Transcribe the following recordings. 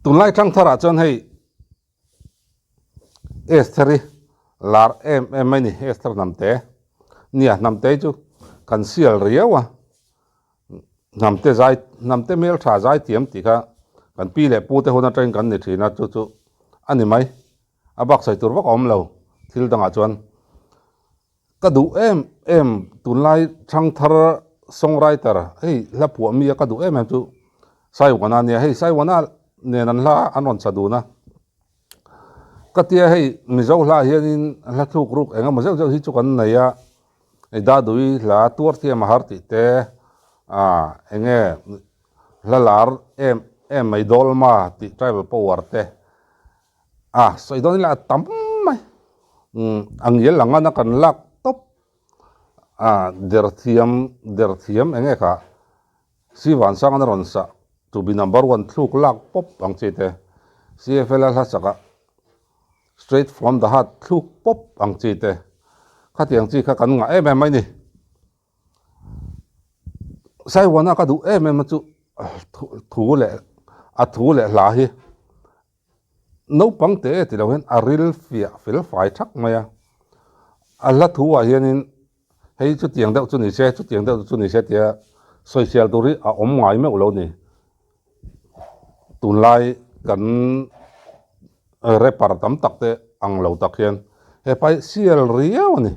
ตุนไล่ทั้งทาราจนให้เอสเทอรีลาร์ไม่นี่เอสเทอร์นำเตะเนี่ยนำเตะจูกันเสียลเรียวะนำเตะใจนำเตะเมลชาใจเตรียมติค่ะกันปีเล่ปูเตะหัวนัดเองกันนี่ทีนะจู่อันนี้ไหมอาบักใส่ตัววักอมเราทิลดังอาจวนก็ดูตุนไล่ทั้งทาราทรงไรแต่ละเฮ้ยแล้วผัวเมียก็ดูจู่ใส่วันนั้นเนี่ยให้ใส่วันนั้นเนี่ยนั่นละอันนั้นสะดูนะก็เตี้ยให้มิจฉาละเฮียนินละทุกรุกเองมันจะฮิจุกันเนี่ยไอ้ดาดุยละตัวที่มาหาติเตเองละลาร์ไม่ดอลมาติทริปพาวเตสายดอนนี่ละตั้มไหมอังเยลหลังนั้นกันลักตบเดอร์เทียมเองค่ะสิวันสังนั้นรอนสักto be number 1 thuk lak pop ang chite CFL la saka straight from the heart thuk pop ang chite khatiang chi kha kan nga mai ni sai wana ka du ma chu thu le la hi no pang te ti lo hen a ril fil fai thak maya alla thu wa hianin hei chu tiang deuh chu ni se tia social turi a om ngai me ulo niตุนไล่กันเรปาร์ตัมตักเตะอังเหล่าตักเขียนเฮไปเสียลเรียวนี่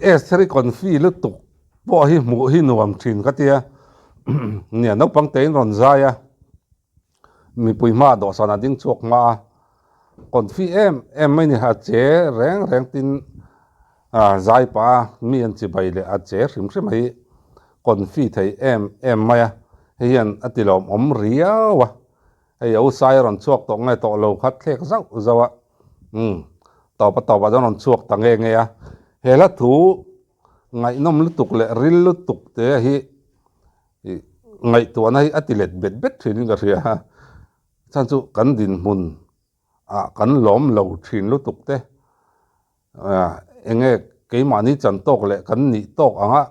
เอสเทอรี่คอนฟีลุตุกพอหิมูหินวมชินก็เตียเนี่ยนักปังเตนรอนใจมีปุยมาดอสานาดิ้งชกมาคอนฟีไม่เนี่ยอาเจแรงตินใจป้ามีอันจีบไปเลยอาเจริมใช่ไหมคอนฟีไทยไม่เฮียนอติลอมเรียวะไอ้เอาไซรอนชกตรงไงต่อโลคัดเล็กเจ้าวะต่อปะจะรอนชกตั้งเองไงเฮลัทูไงน้ำลุตุกเลริลลุตุกเตะฮีไงตัวนั้นอติเลตเบ็ดทีนี้ก็เสียฉันสุกันดินมุนกันล้อมเหล่าทีนลุตุกเตะเองเกี่ยมานี้จันโตกเลยกันนี่โตกอ่ะ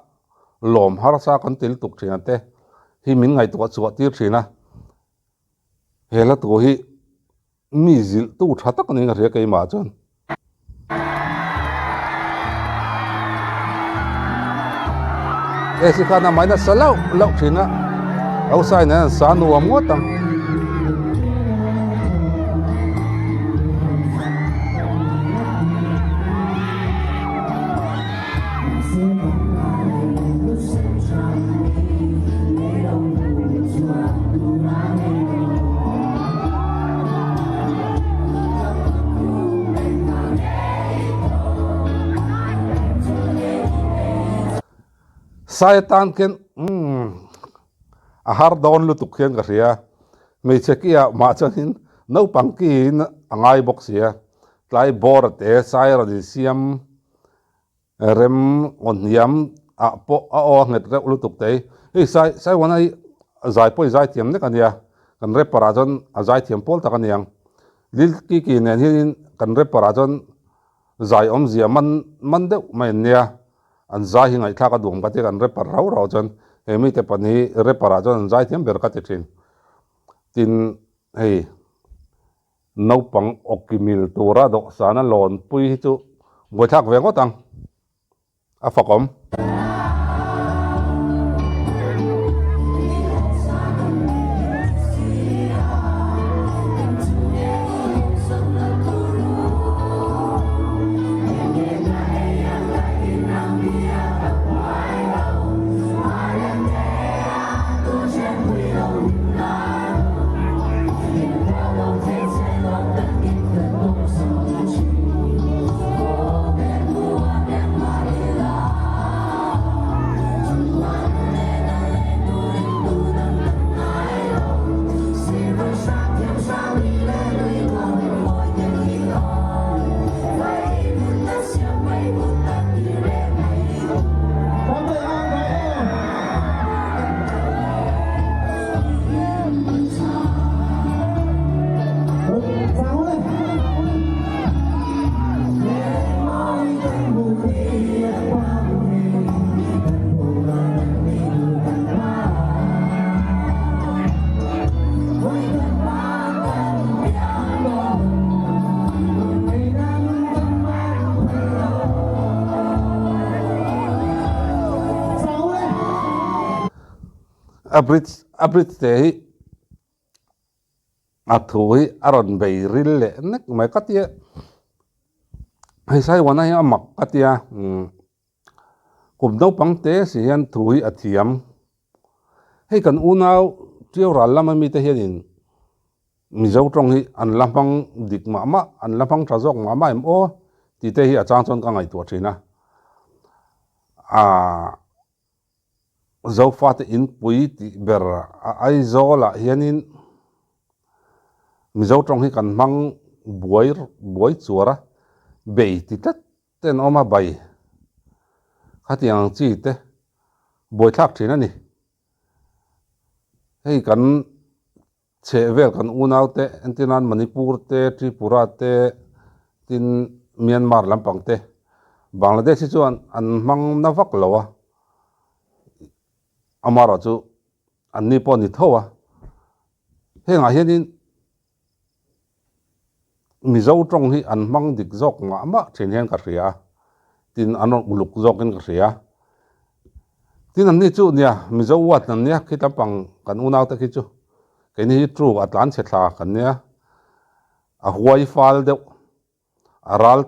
ล้อมฮาร์ซากันติลตุกทีนั่นเตะฮีมินไงตัวสวดตีทีนะเฮลัตัวฮีมีจิลตู้ชัดตักนี่ก็เสียเกี่ยมาจนเอสิคานาไม่น่าสลาวเล่าทีนะเอาใส่เนี่ยสานัวหมดตั้ง Saitan ken ahar don lu tukhian ka ria me chekia ma chanin no pangki angai boxia tlai bor te sai ra di siam rem on yam a po a o nget re lu tuk te ei sai wanai zai poi zai tiam ne kania kan re parajon a zai tiam pol ta kaniang lil ki nen hin kan re parajon zai om zia man de mai nia an zai hingai thla ka dum ka te kan re par rau jon emi te pani re parajon zai tiam ber ka te thin tin hei no pang okimil tura do sana lon pui chu บวยทักเวงก็ตังอะฝากผมอับริดเตะอัฐวยอรอนเบย์ริลเล่นักไม่กัดเยอะให้ใช้วันนี้มักกัดเยอะกลุ่มน้องปังเตะสิยันถวยอัฐยมให้กันอุณาวเที่ยวรัลละมันมีแต่เห็นมีเจ้าตรงที่อันลำพังดิกมาอันลำพังทรากมาโอ้ที่เตะอาจารย์จนกังไอตัวชีนะเจ้าฟ้าที่อินปุยที่เบอร์ไอโซล่ะเห็นมีเจ้าตรงที่กันมังบวยจัวระเบยที่ตัดเต้นออกมาใบขัดยังจีเตะบวยทักทีนั่นนี่ให้กันเชเวลกันอุณาวเตะอันที่นั้นมณิปูร์เตะทริปุระเตะที่เมียนมาร์ลำพังเตะบังลาเทศที่อันมังนวักเลวะอามาราจูอันนี้พอนิทัวเฮงอาเห็นนี่มีเจ้าตรงที่อันมังดิกจอกมาเช่นเห็นกันเสียที่อันนั้นลุกจอกกันเสียที่นั่นนี่จูเนี่ยมีเจ้าวัดนั่นเนี่ยคิดตั้งปังกันอุณาวตะคิดจูแค่นี้ทรูอัตลันเสถากันเนี่ยหัวอีฟาลเดวรัล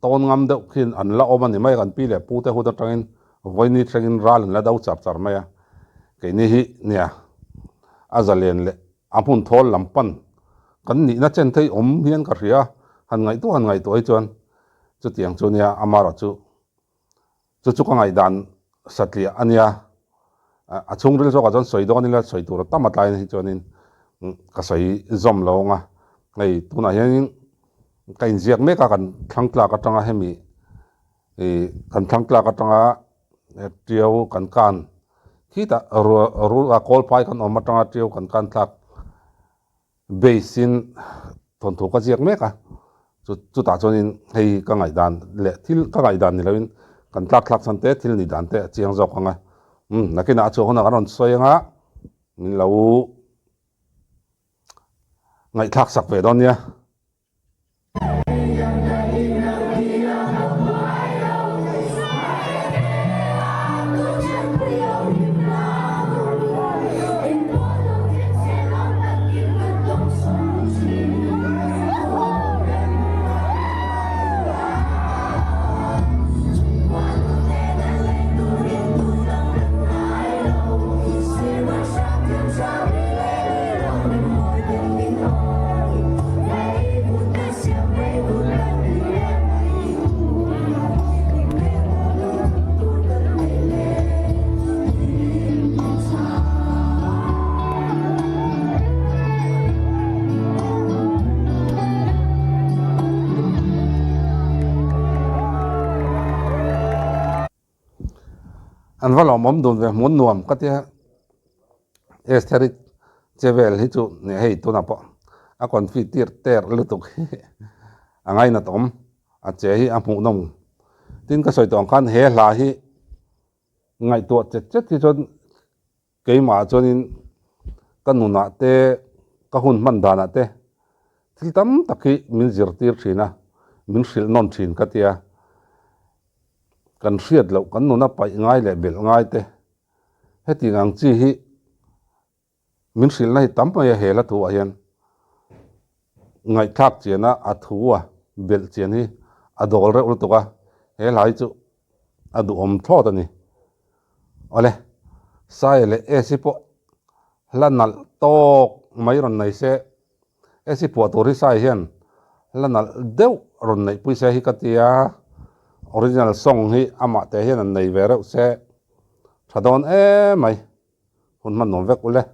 ตอนงามเดวขึ้นอันละอมันนี่ไม่กันปีเลยพูดแต่หัวตะtrainหัวนี่trainรัลแล้วดาวจับไม่อะแค่นี้เนี่ยอาจจะเรียนเลยอาพุ่นทอลลำปันกันนี่น่าเช่นที่เฮียนกันเสียหันไงตัวไอ้จวนจุดอย่างจวนเนี่ยอามาราจูก็ไงดันสัตย์อันเนี้ยช่วงเรื่องก็จนสวยดอนนี่แหละสวยตัวตั้มมาตายนี่จวนนี่ก็สวยจอมลงไอ้ตัวไหนยังกันเสียกไม่กันทั้งกลางก็ต้องให้มีกันทั้งกลางก็ต้องเดียวกันที่แต่รู้คอลไปกันออกมาตั้งเดียวกันทักเบสินทนถูกก็เสียกไม่กันจุดตาจนให้ก็ไงดันเละที่ก็ไงดันนี่แล้วกันทักสันเตะที่นี่ดันเตะเจียงจอกไงนักกินอาชีพคนนั้นสวยงะนี่เราไงทักสักเวดอนเนี่ยอันว่าเราหม่อมโดนแบบหมุนนวมก็ที่เอสเทริเจเวลที่จุเนี่ยให้ตัวนับปะอาก่อนฟีตีร์เตอร์ลุตุกอังไงนะตอมอาเจฮีอาหมูนงทิ้งก็สวยตองกันเฮลาฮีไงตัวเจ็ดที่จนเกี่ยมาจนกันนุนาเตก็หุ่นมันดานาเตที่ตั้มตะกี้มินจิรตีร์ชีนะมินชิลนนชินก็ที่ กันเสียดแล้วกันนู่นไปง่ายแหละเบลง่ายเตะให้ตีงังจีฮิมินสิลให้ตั้มไปเหละตัวเห็นไงทักเจียนะอัดหัวเบลเจียนี่อดอลเรื่องตัวเฮหลายจุอดูอมทอดนี่เอาเลยใส่เลยสิพอแล้วนั่นโตไม่รอนไหนเสสิพอตัวที่ใส่เห็นแล้วนั่นเดี๋ยวรอนไหนปุ้ยเสฮิกติยาออริจินัลซองฮิอามาแต่เห็นในเวรเสถ้าโดนไม่หุ่นมันหนุ่มเวกุเลย